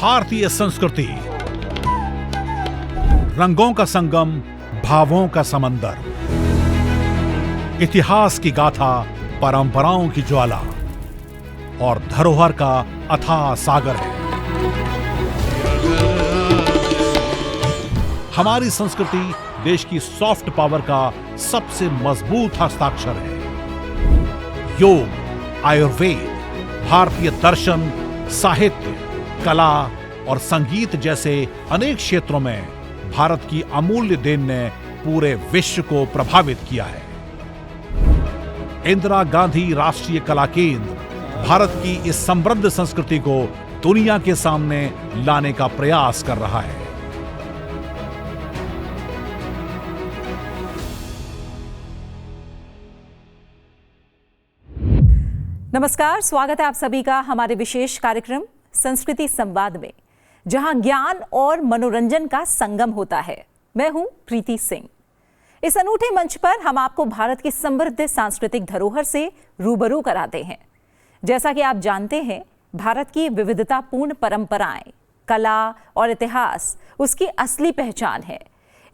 भारतीय संस्कृति, रंगों का संगम, भावों का समंदर, इतिहास की गाथा, परंपराओं की ज्वाला और धरोहर का अथाह सागर है। हमारी संस्कृति देश की सॉफ्ट पावर का सबसे मजबूत हस्ताक्षर है। योग, आयुर्वेद, भारतीय दर्शन, साहित्य, कला और संगीत जैसे अनेक क्षेत्रों में भारत की अमूल्य देन ने पूरे विश्व को प्रभावित किया है। इंदिरा गांधी राष्ट्रीय कला केंद्र भारत की इस समृद्ध संस्कृति को दुनिया के सामने लाने का प्रयास कर रहा है। नमस्कार, स्वागत है आप सभी का हमारे विशेष कार्यक्रम संस्कृति संवाद में, जहां ज्ञान और मनोरंजन का संगम होता है। मैं हूं प्रीति सिंह। इस अनूठे मंच पर हम आपको भारत की समृद्ध सांस्कृतिक धरोहर से रूबरू कराते हैं। जैसा कि आप जानते हैं, भारत की विविधतापूर्ण परंपराएं, कला और इतिहास उसकी असली पहचान है।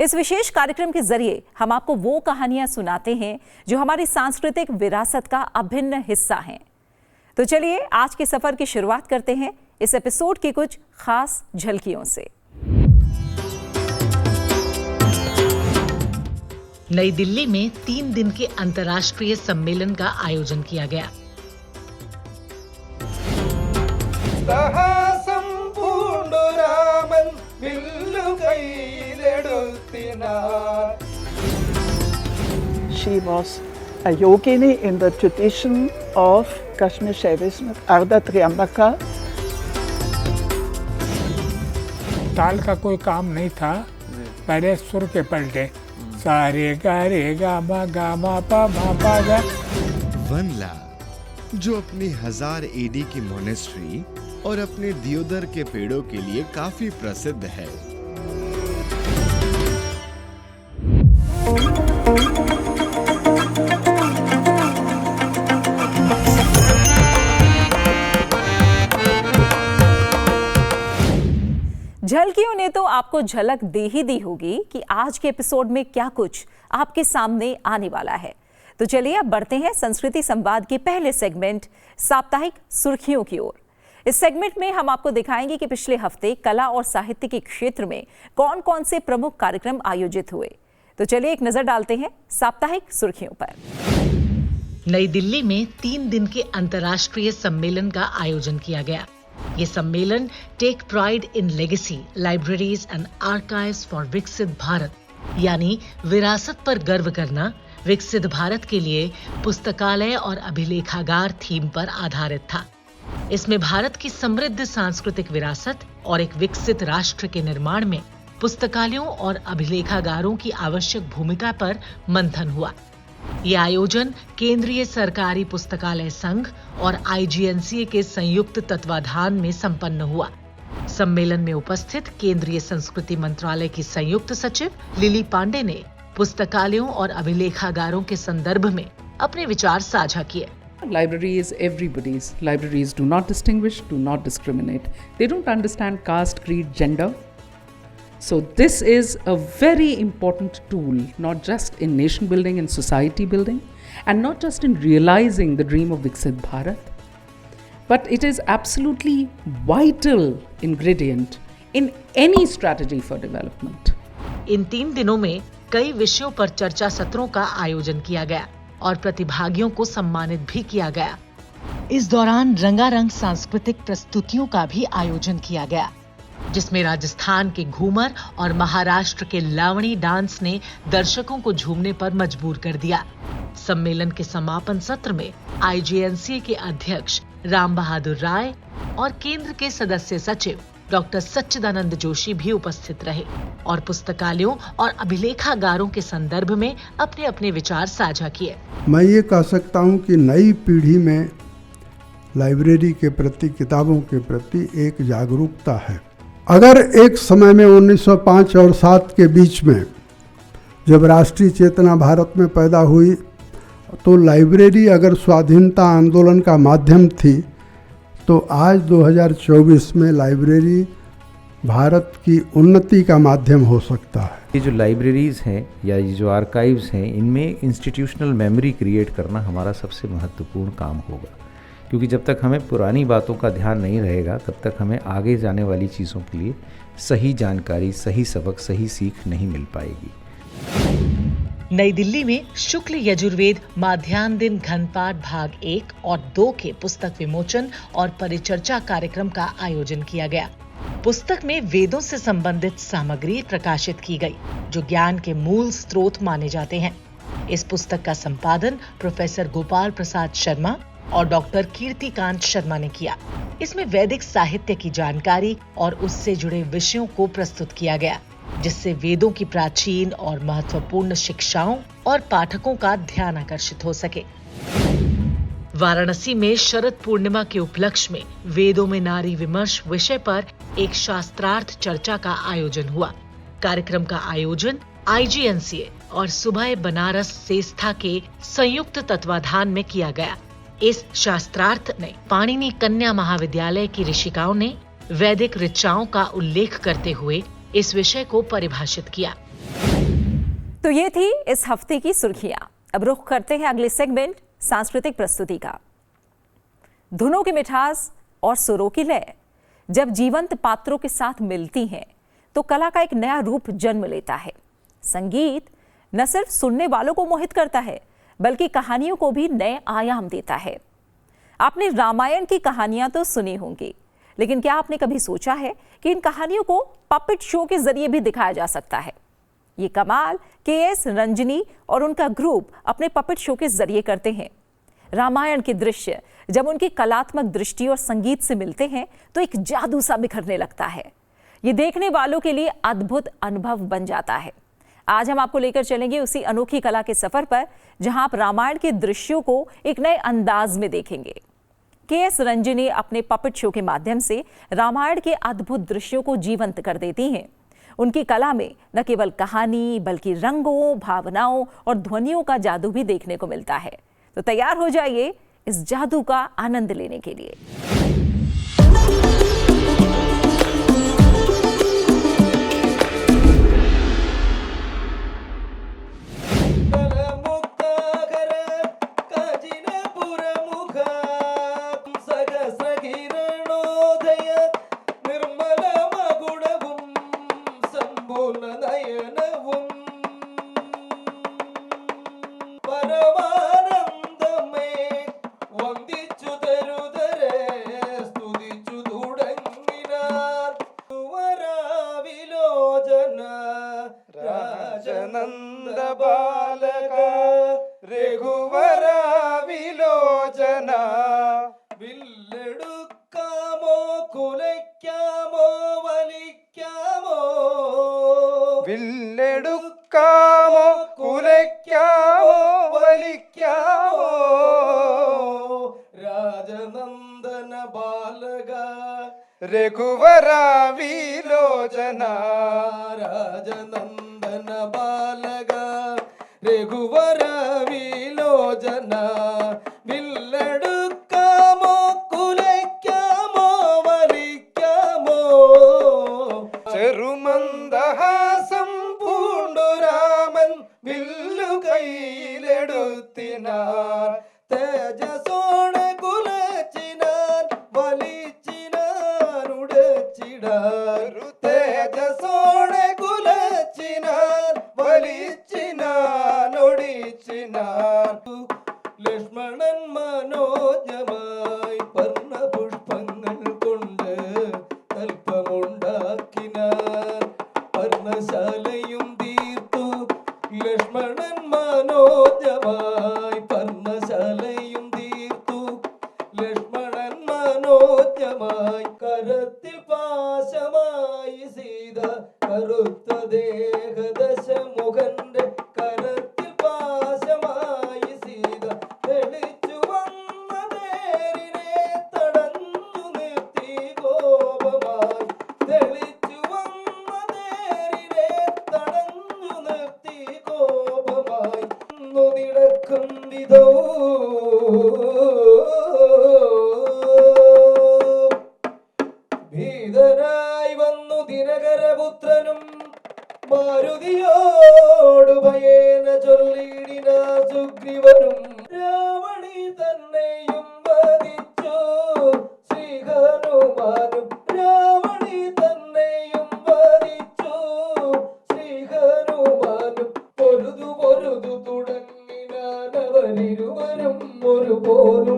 इस विशेष कार्यक्रम के जरिए हम आपको वो कहानियां सुनाते हैं जो हमारी सांस्कृतिक विरासत का अभिन्न हिस्सा हैं। तो चलिए आज के सफर की शुरुआत करते हैं इस एपिसोड की कुछ खास झलकियों से। नई दिल्ली में 3 दिन के अंतर्राष्ट्रीय सम्मेलन का आयोजन किया गया। She was a yogini in the tradition of Kashmir Shaivism, Ardha Triambaka. ताल का कोई काम नहीं था, पहले सुर के पलटे, सारे गा रे गा मा पा गा। वनला, जो अपनी 1000 एडी की मोनेस्ट्री और अपने दियोदर के पेड़ों के लिए काफी प्रसिद्ध है। झलकियों ने तो आपको झलक दे ही दी होगी कि आज के एपिसोड में क्या कुछ आपके सामने आने वाला है। तो चलिए अब बढ़ते हैं संस्कृति संवाद के पहले सेगमेंट साप्ताहिक सुर्खियों की ओर। इस सेगमेंट में हम आपको दिखाएंगे कि पिछले हफ्ते कला और साहित्य के क्षेत्र में कौन कौन से प्रमुख कार्यक्रम आयोजित हुए। तो चलिए एक नजर डालते हैं साप्ताहिक सुर्खियों पर। नई दिल्ली में 3 दिन के अंतर्राष्ट्रीय सम्मेलन का आयोजन किया गया। ये सम्मेलन take pride in legacy, libraries and archives for विकसित भारत, यानी विरासत पर गर्व करना, विकसित भारत के लिए पुस्तकालय और अभिलेखागार थीम पर आधारित था। इसमें भारत की समृद्ध सांस्कृतिक विरासत और एक विकसित राष्ट्र के निर्माण में पुस्तकालयों और अभिलेखागारों की आवश्यक भूमिका पर मंथन हुआ। ये आयोजन केंद्रीय सरकारी पुस्तकालय संघ और IGNCA के संयुक्त तत्वाधान में संपन्न हुआ। सम्मेलन में उपस्थित केंद्रीय संस्कृति मंत्रालय की संयुक्त सचिव लिली पांडे ने पुस्तकालयों और अभिलेखागारों के संदर्भ में अपने विचार साझा किए। Library is everybody's. Libraries do not distinguish, do not discriminate. They don't understand caste, creed, gender. So this is a very important tool, not just in nation building and society building, and not just in realizing the dream of Viksit Bharat, but it is absolutely vital ingredient in any strategy for development. इन 3 दिनों में कई विषयों पर चर्चा सत्रों का आयोजन किया गया और प्रतिभागियों को सम्मानित भी किया गया। इस दौरान रंगारंग सांस्कृतिक प्रस्तुतियों का भी आयोजन किया गया, जिसमें राजस्थान के घूमर और महाराष्ट्र के लावणी डांस ने दर्शकों को झूमने पर मजबूर कर दिया। सम्मेलन के समापन सत्र में IGNCA के अध्यक्ष राम बहादुर राय और केंद्र के सदस्य सचिव डॉक्टर सच्चिदानंद जोशी भी उपस्थित रहे और पुस्तकालयों और अभिलेखागारों के संदर्भ में अपने अपने विचार साझा किए। मैं ये कह सकता हूँ कि नई पीढ़ी में लाइब्रेरी के प्रति, किताबों के प्रति एक जागरूकता है। अगर एक समय में 1905 और 7 के बीच में जब राष्ट्रीय चेतना भारत में पैदा हुई, तो लाइब्रेरी अगर स्वाधीनता आंदोलन का माध्यम थी, तो आज 2024 में लाइब्रेरी भारत की उन्नति का माध्यम हो सकता है। ये जो लाइब्रेरीज़ हैं या ये जो आर्काइव्स हैं, इनमें इंस्टीट्यूशनल मेमोरी क्रिएट करना हमारा सबसे महत्वपूर्ण काम होगा, क्योंकि जब तक हमें पुरानी बातों का ध्यान नहीं रहेगा तब तक हमें आगे जाने वाली चीज़ों के लिए सही जानकारी, सही सबक, सही सीख नहीं मिल पाएगी। नई दिल्ली में शुक्ल यजुर्वेद माध्यान्ह दिन घनपाठ भाग 1 और 2 के पुस्तक विमोचन और परिचर्चा कार्यक्रम का आयोजन किया गया। पुस्तक में वेदों से संबंधित सामग्री प्रकाशित की गई, जो ज्ञान के मूल स्रोत माने जाते हैं। इस पुस्तक का संपादन प्रोफेसर गोपाल प्रसाद शर्मा और डॉक्टर कीर्तिकांत शर्मा ने किया। इसमें वैदिक साहित्य की जानकारी और उससे जुड़े विषयों को प्रस्तुत किया गया, जिससे वेदों की प्राचीन और महत्वपूर्ण शिक्षाओं और पाठकों का ध्यान आकर्षित हो सके। वाराणसी में शरद पूर्णिमा के उपलक्ष्य में वेदों में नारी विमर्श विषय पर एक शास्त्रार्थ चर्चा का आयोजन हुआ। कार्यक्रम का आयोजन IGNCA और सुबह बनारस सेस्था के संयुक्त तत्वाधान में किया गया। इस शास्त्रार्थ में पाणिनि कन्या महाविद्यालय की ऋषिकाओं ने वैदिक ऋचाओं का उल्लेख करते हुए इस विषय को परिभाषित किया। तो ये थी इस हफ्ते की सुर्खियां। अब रुख करते हैं अगले सेगमेंट सांस्कृतिक प्रस्तुति का। धुनों की मिठास और सुरों की लय जब जीवंत पात्रों के साथ मिलती हैं तो कला का एक नया रूप जन्म लेता है। संगीत न सिर्फ सुनने वालों को मोहित करता है, बल्कि कहानियों को भी नए आयाम देता है। आपने रामायण की कहानियां तो सुनी होंगी, लेकिन क्या आपने कभी सोचा है कि इन कहानियों को पपेट शो के जरिए भी दिखाया जा सकता है? ये कमाल KS रंजनी और उनका ग्रुप अपने पपेट शो के जरिए करते हैं। रामायण के दृश्य जब उनकी कलात्मक दृष्टि और संगीत से मिलते हैं तो एक जादू सा बिखरने लगता है। ये देखने वालों के लिए अद्भुत अनुभव बन जाता है। आज हम आपको लेकर चलेंगे उसी अनोखी कला के सफर पर, जहां आप रामायण के दृश्यों को एक नए अंदाज में देखेंगे। KS रंजनी अपने पपेट शो के माध्यम से रामायण के अद्भुत दृश्यों को जीवंत कर देती हैं। उनकी कला में न केवल कहानी बल्कि रंगों, भावनाओं और ध्वनियों का जादू भी देखने को मिलता है। तो तैयार हो जाइए इस जादू का आनंद लेने के लिए।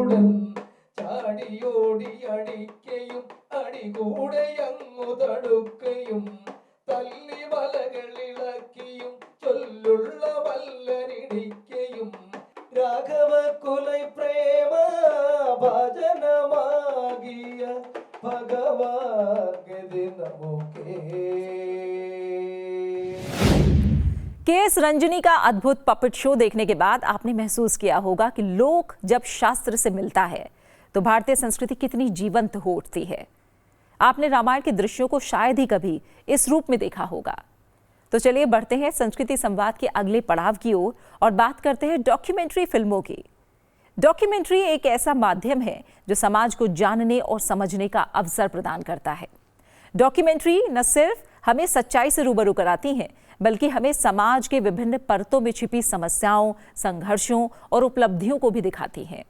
ഉടൻ ചാടിയോടി അടിക്കയും അടികൂടയങ്ങു തടുക്കയും തല്ലി വലകളിളക്കിയും ചൊല്ലുള്ള വല്ലനിടിക്കയും രാഘവ കുലൈ പ്രേമ ഭജനമാകിയ ഭഗവാൻ നമുക്കേ. केएस रंजनी का अद्भुत पपेट शो देखने के बाद आपने महसूस किया होगा कि लोक जब शास्त्र से मिलता है तो भारतीय संस्कृति कितनी जीवंत हो उठती है. आपने रामायण के दृश्यों को शायद ही कभी इस रूप में देखा होगा. तो चलिए बढ़ते हैं संस्कृति संवाद के अगले पड़ाव की ओर और बात करते हैं डॉक्यूमेंट्री फिल्मों की. डॉक्यूमेंट्री एक ऐसा माध्यम है जो समाज को जानने और समझने का अवसर प्रदान करता है. डॉक्यूमेंट्री न सिर्फ हमें सच्चाई से रूबरू कराती हैं बल्कि हमें समाज के विभिन्न परतों में छिपी समस्याओं, संघर्षों और उपलब्धियों को भी दिखाती हैं.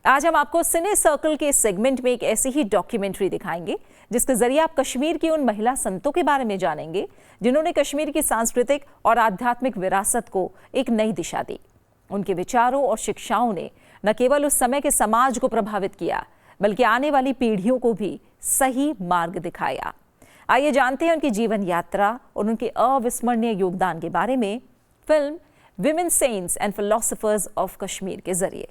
आज हम आपको सिने सर्कल के सेगमेंट में एक ऐसी ही डॉक्यूमेंट्री दिखाएंगे जिसके जरिए आप कश्मीर की उन महिला संतों के बारे में जानेंगे जिन्होंने कश्मीर की सांस्कृतिक और आध्यात्मिक विरासत को एक नई दिशा दी. उनके विचारों और शिक्षाओं ने न केवल उस समय के समाज को प्रभावित किया बल्कि आने वाली पीढ़ियों को भी सही मार्ग दिखाया. आइए जानते हैं उनकी जीवन यात्रा और उनके अविस्मरणीय योगदान के बारे में film women saints and philosophers of Kashmir के जरिए.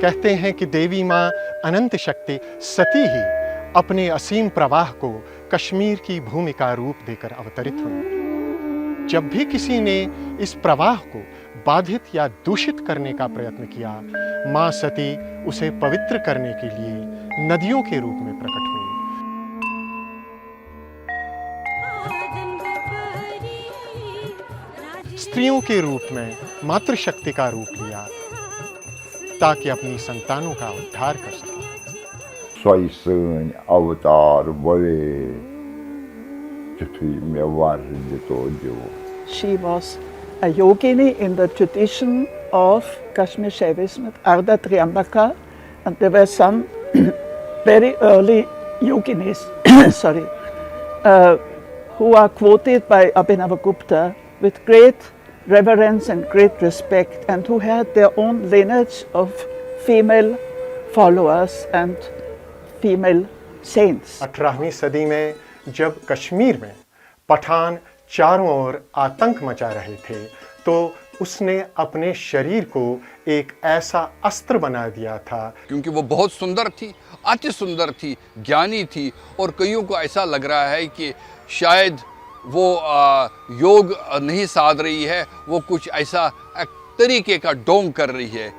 कहते हैं कि देवी माँ अनंत शक्ति सती ही अपने असीम प्रवाह को कश्मीर की भूमि का रूप देकर अवतरित हुई. जब भी किसी ने इस प्रवाह को बाधित या दूषित करने का प्रयत्न किया, माँ सती उसे पवित्र करने के लिए नदियों के रूप में प्रकट हुई. स्त्रियों के रूप में मातृशक्ति का रूप लिया ताकि अपनी संतानों का उद्धार कर सके. Soisun avatar bole tutui me varde tojo. She was a yogini in the tradition of Kashmir Shaivism, Arda Triambaka, and there were some very early yoginis who are quoted by Abhinavagupta with great reverence and great respect, and who had their own lineage of female followers and female saints. 18वीं सदी में जब कश्मीर में पठान चारों ओर आतंक मचा रहे थे तो उसने अपने शरीर को एक ऐसा अस्त्र बना दिया था. क्योंकि वो बहुत सुंदर थी, अति सुंदर थी, ज्ञानी थी और कईयों को ऐसा लग रहा है कि शायद वो योग नहीं साध रही है, वो कुछ ऐसा एक तरीके का ढोंग कर रही है.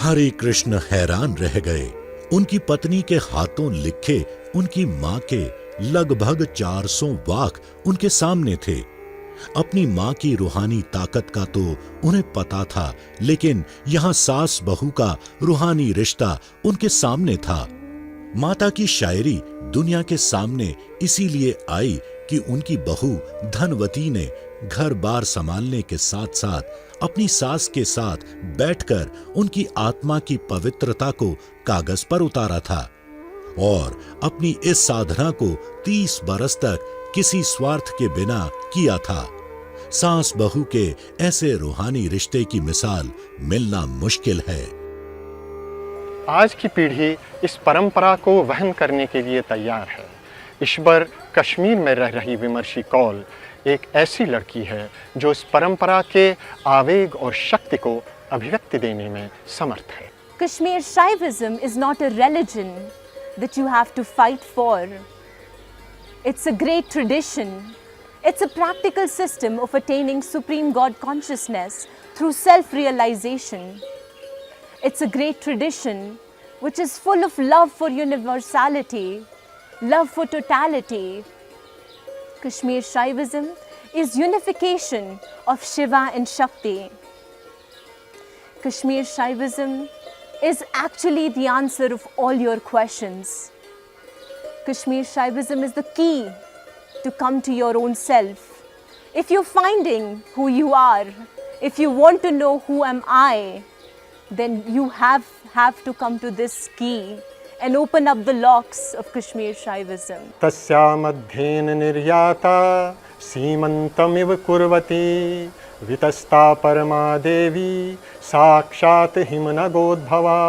हरि कृष्ण हैरान रह गए. उनकी पत्नी के हाथों लिखे उनकी मां के लगभग 400 वाक उनके सामने थे. अपनी मां की रूहानी ताकत का तो उन्हें पता था, लेकिन यहां सास बहू का रूहानी रिश्ता उनके सामने था. माता की शायरी दुनिया के सामने इसीलिए आई कि उनकी बहू धनवती ने घर बार संभालने के साथ साथ अपनी सास के साथ बैठकर उनकी आत्मा की पवित्रता को कागज पर उतारा था और अपनी इस साधना को 30 बरस तक किसी स्वार्थ के बिना किया था. सास बहू के ऐसे रूहानी रिश्ते की मिसाल मिलना मुश्किल है. आज की पीढ़ी इस परंपरा को वहन करने के लिए तैयार है. ईश्वर कश्मीर में रह रही विमर्शी कौल एक ऐसी लड़की है जो इस परंपरा के आवेग और शक्ति को अभिव्यक्ति देने में समर्थ है. Kashmir Shaivism is not a religion that you have to fight for. It's a great tradition. It's a practical system of attaining supreme God consciousness through self-realization. It's a great tradition which is full of love for universality, love for totality. Kashmir Shaivism is unification of Shiva and Shakti. Kashmir Shaivism is actually the answer of all your questions. Kashmir Shaivism is the key to come to your own self. If you're finding who you are, if you want to know who am I, then you have to come to this key and open up the locks of Kashmir Shaivism. तस्या मध्येन निर्याता सीमंतमिव कुर्वती वितस्ता परमा देवी साक्षात हिमनगोद्भवा।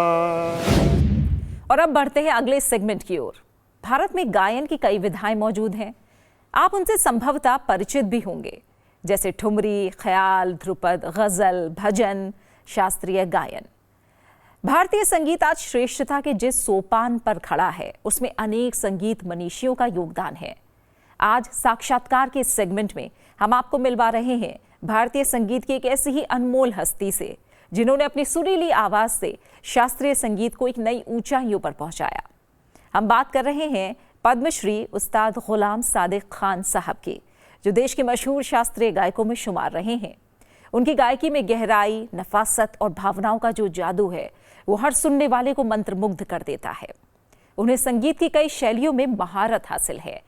और अब बढ़ते हैं अगले segment की ओर। भारत में गायन की कई विधाएं मौजूद हैं। आप उनसे संभवतः परिचित भी होंगे, जैसे ठुमरी, ख्याल, ध्रुपद, गजल, भजन, शास्त्रीय गायन। भारतीय संगीत आज श्रेष्ठता के जिस सोपान पर खड़ा है, उसमें अनेक संगीत मनीषियों का योगदान है। आज साक्षात्कार के इस सेगमेंट में हम आपको मिलवा रहे हैं भारतीय संगीत की एक ऐसी ही अनमोल हस्ती से, जिन्होंने अपनी सुरीली आवाज से शास्त्रीय संगीत को एक नई ऊंचाइयों पर पहुंचाया। हम बात कर रहे हैं पद्मश्री उस्ताद गुलाम सादिक खान साहब की, जो देश के मशहूर शास्त्रीय गायकों में शुमार रहे हैं। उनकी गायकी में गहराई, नफासत और भावनाओं का जो जादू है, वो हर सुनने वाले को मंत्रमुग्ध कर देता है। उन्हें संगीत की कई शैलियों में महारत हासिल है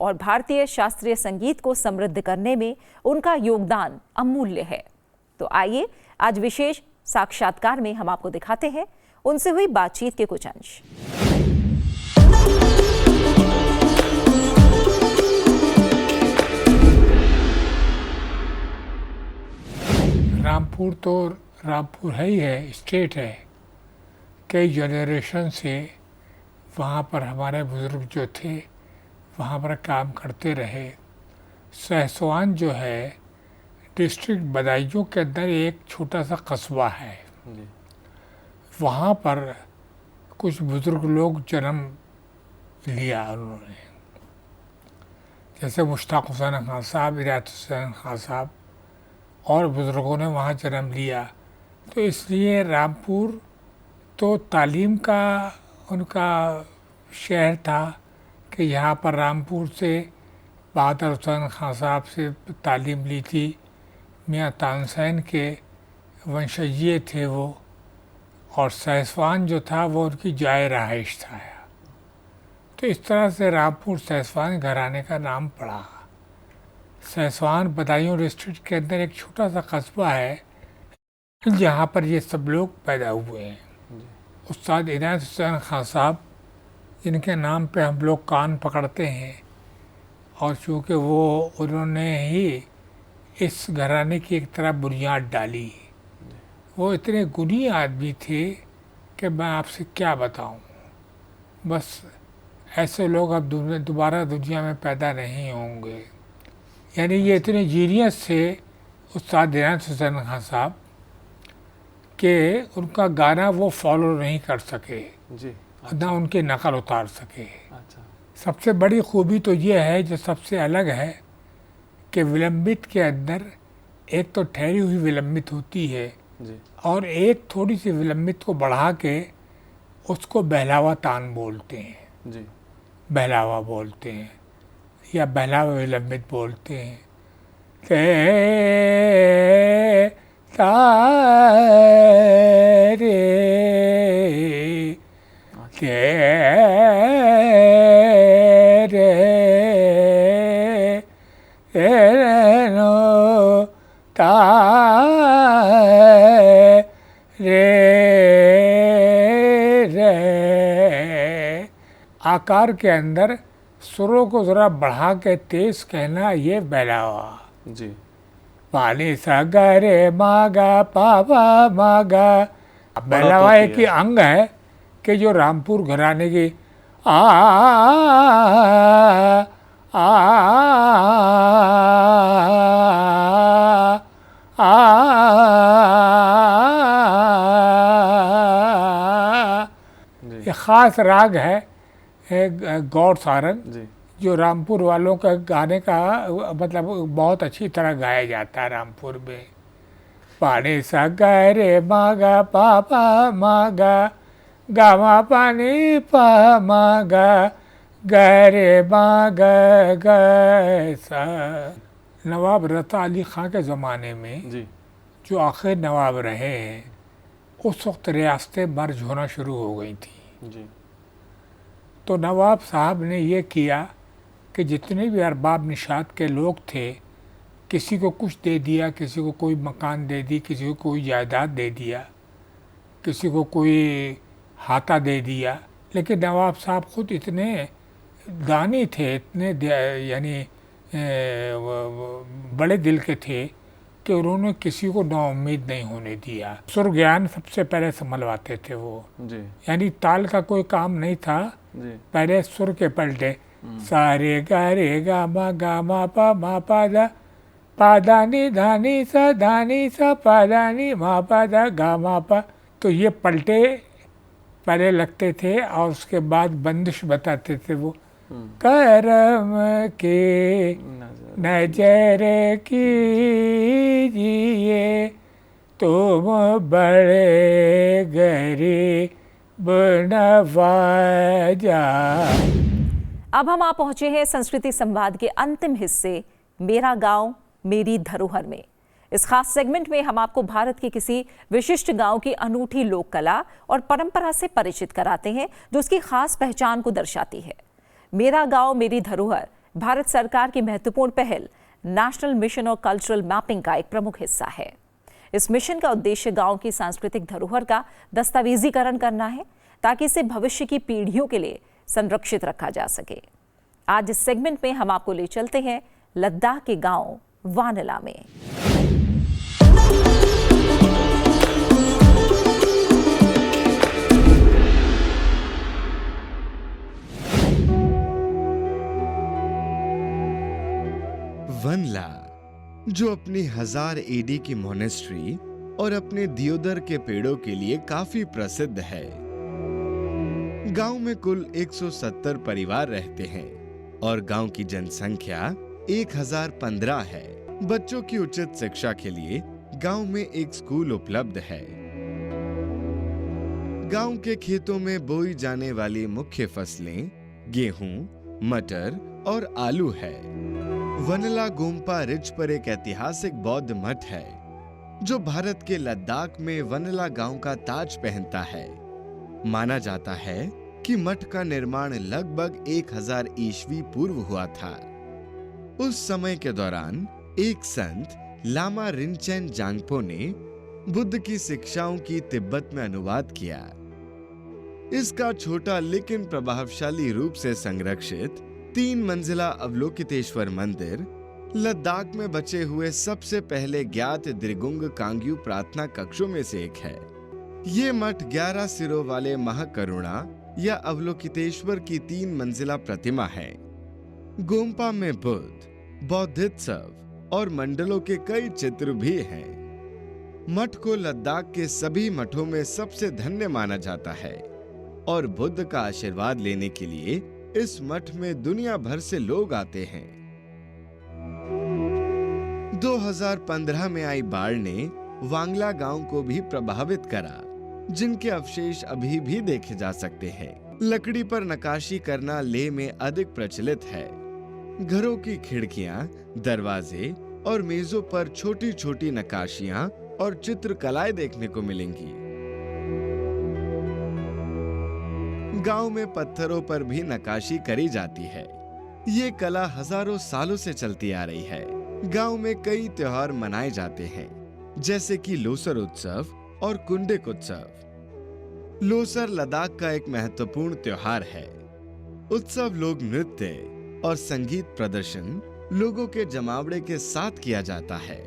और भारतीय शास्त्रीय संगीत को समृद्ध करने में उनका योगदान अमूल्य है। तो आइए आज विशेष साक्षात्कार में हम आपको दिखाते हैं उनसे हुई बातचीत के कुछ अंश। रामपुर तो रामपुर है ही है, स्टेट है। कई जनरेशन से वहाँ पर हमारे बुज़ुर्ग जो थे वहाँ पर काम करते रहे। सहसवान जो है डिस्ट्रिक्ट बदायूं के अंदर एक छोटा सा कस्बा है। वहाँ पर कुछ बुज़ुर्ग लोग जन्म लिया उन्होंने, जैसे मुश्ताक हुसैन खान साहब, इरात हुसैन खान साहब और बुज़ुर्गों ने वहाँ जन्म लिया। तो इसलिए रामपुर तो तालीम का उनका शहर था कि यहाँ पर रामपुर से बहादुर हुसैन खान साहब से तालीम ली थी। मियाँ तानसेन के वंशजीय थे वो, और सहसवान जो था वो उनकी जाए रहाइश था। तो इस तरह से रामपुर सहसवान घराने का नाम पड़ा। सहसवान बदायूं डिस्ट्रिक्ट के अंदर एक छोटा सा कस्बा है जहाँ पर ये सब लोग पैदा हुए हैं। उस्ताद इनायत हुसैन खान साहब, जिनके नाम पे हम लोग कान पकड़ते हैं, और चूँकि वो उन्होंने ही इस घराने की एक तरह बुनियाद डाली। वो इतने गुणी आदमी थे कि मैं आपसे क्या बताऊं। बस ऐसे लोग अब दोबारा दुनिया में पैदा नहीं होंगे। यानी ये इतने जीनियस थे उस्ताद इनायत हुसैन खान साहब कि उनका गाना वो फॉलो नहीं कर सके जी, ना उनके नकल उतार सके। अच्छा। सबसे बड़ी खूबी तो ये है, जो सबसे अलग है, कि विलंबित के अंदर एक तो ठहरी हुई विलंबित होती है जी, और एक थोड़ी सी विलंबित को बढ़ा के उसको बहलावा तान बोलते हैं जी, बहलावा बोलते हैं या बहलावा विलंबित बोलते हैं। तारे नो आकार के अंदर सुरों को जरा बढ़ा के तेज कहना, ये बहलावा जी। पानी सा गरे मागा पापा मागा। बहलावा एक ही अंग है कि जो रामपुर घराने की आ आ ये ख़ास राग है गौर सारंग, जो रामपुर वालों का गाने का मतलब बहुत अच्छी तरह गाया जाता है रामपुर में। पानी सा गरे मागा पापा मागा गामा पानी पा मागा गरे मागा गैसा। नवाब रता अली खां के ज़माने में जी, जो आखिर नवाब रहे हैं, उस वक्त रियासतें मर्ज होना शुरू हो गई थी जी। तो नवाब साहब ने ये किया कि जितने भी अरबाब निशात के लोग थे, किसी को कुछ दे दिया, किसी को कोई मकान दे दी, किसी को कोई जायदाद दे दिया, किसी को कोई हाता दे दिया। लेकिन नवाब साहब खुद इतने दानी थे, इतने यानी बड़े दिल के थे कि उन्होंने किसी को नाउम्मीद नहीं होने दिया। सुर ज्ञान सबसे पहले संभलवाते थे वो जी। यानी ताल का कोई काम नहीं था जी। पहले सुर के पलटे सारे गा रे गा मा पा दा पा दानी धानी सा पा दानी मा पा दा गा मा पा। तो ये पलटे पहले लगते थे और उसके बाद बंदिश बताते थे वो करम के नजर कीजिए तुम बड़े गरीब नवाजा। अब हम आ पहुंचे हैं संस्कृति संवाद के अंतिम हिस्से, मेरा गांव मेरी धरोहर में। इस खास सेगमेंट में हम आपको भारत के किसी विशिष्ट गांव की अनूठी लोक कला और परंपरा से परिचित कराते हैं जो उसकी खास पहचान को दर्शाती है। मेरा गांव मेरी धरोहर भारत सरकार की महत्वपूर्ण पहल नेशनल मिशन और कल्चरल मैपिंग का एक प्रमुख हिस्सा है। इस मिशन का उद्देश्य गांव की सांस्कृतिक धरोहर का दस्तावेजीकरण करना है ताकि इसे भविष्य की पीढ़ियों के लिए संरक्षित रखा जा सके। आज इस सेगमेंट में हम आपको ले चलते हैं लद्दाख के गांव वानला में। वनला, जो अपनी 1000 एडी की मोनेस्ट्री और अपने दियोदर के पेड़ों के लिए काफी प्रसिद्ध है। गांव में कुल 170 परिवार रहते हैं और गांव की जनसंख्या 1015 है। बच्चों की उचित शिक्षा के लिए गांव में एक स्कूल उपलब्ध है। गांव के खेतों में बोई जाने वाली मुख्य फसलें गेहूं, मटर और आलू है। वनला गोम्पा रिज पर एक ऐतिहासिक बौद्ध मठ है जो भारत के लद्दाख में वनला गांव का ताज पहनता है। माना जाता है कि मठ का निर्माण लगभग 1000 ईस्वी पूर्व हुआ था। उस समय के दौरान एक संत लामा रिनचेन जांगपो ने बुद्ध की शिक्षाओं की तिब्बत में अनुवाद किया। इसका छोटा लेकिन प्रभावशाली रूप से संरक्षित 3 मंजिला अवलोकितेश्वर मंदिर लद्दाख में बचे हुए सबसे पहले ज्ञात द्रिगुंग कांग्यू प्रार्थना कक्षों में से एक है। ये मठ 11 सिरों वाले महाकरुणा या अवलोकितेश्वर की 3 मंजिला प्रतिमा है। गोम्पा में बुद्ध, बौद्धोत्सव और मंडलों के कई चित्र भी हैं। मठ को लद्दाख के सभी मठों में सबसे धन्य माना जाता है और बुद्ध का आशीर्वाद लेने के लिए इस मठ में दुनिया भर से लोग आते हैं। 2015 में आई बाढ़ ने वांगला गांव को भी प्रभावित करा, जिनके अवशेष अभी भी देखे जा सकते हैं। लकड़ी पर नक्काशी करना लेह में अधिक प्रचलित है। घरों की खिड़कियां, दरवाजे और मेजों पर छोटी छोटी नक्काशियां और चित्रकलाएं देखने को मिलेंगी। गांव में पत्थरों पर भी नक्काशी करी जाती है। ये कला हजारों सालों से चलती आ रही है। गांव में कई त्योहार मनाए जाते हैं, जैसे कि लोसर उत्सव और कुंडिक उत्सव। लोसर लद्दाख का एक महत्वपूर्ण त्योहार है। उत्सव लोग नृत्य और संगीत प्रदर्शन लोगों के जमावड़े के साथ किया जाता है।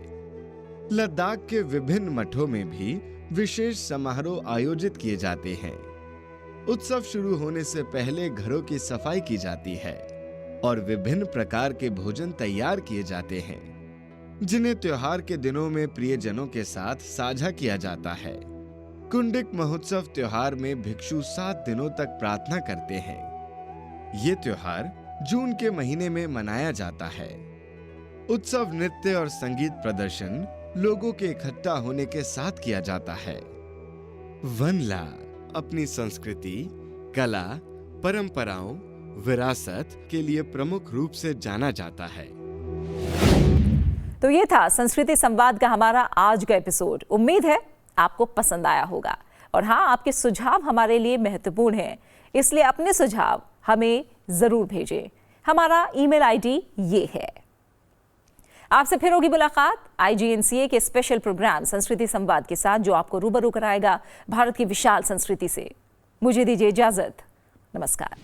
लद्दाख के विभिन्न मठों में भी विशेष समारोह आयोजित किए जाते हैं। उत्सव शुरू होने से पहले घरों की सफाई की जाती है और विभिन्न प्रकार के भोजन तैयार किए जाते हैं, जिन्हें त्योहार के दिनों में प्रियजनों के साथ साझा किया जाता है। कुंडिक महोत्सव त्योहार में भिक्षु 7 दिनों तक प्रार्थना करते हैं। ये त्योहार जून के महीने में मनाया जाता है। उत्सव नृत्य और संगीत प्रदर्शन लोगों के इकट्ठा होने के साथ किया जाता है। वनला अपनी संस्कृति, कला, परंपराओं, विरासत के लिए प्रमुख रूप से जाना जाता है। तो ये था संस्कृति संवाद का हमारा आज का एपिसोड। उम्मीद है आपको पसंद आया होगा और हाँ, आपके सुझाव हमारे लिए महत्वपूर्ण हैं, इसलिए अपने सुझाव हमें ज़रूर भेजें। हमारा ईमेल आईडी ये है। आपसे फिर होगी मुलाकात IGNCA के स्पेशल प्रोग्राम संस्कृति संवाद के साथ, जो आपको रूबरू कराएगा भारत की विशाल संस्कृति से। मुझे दीजिए इजाजत। नमस्कार।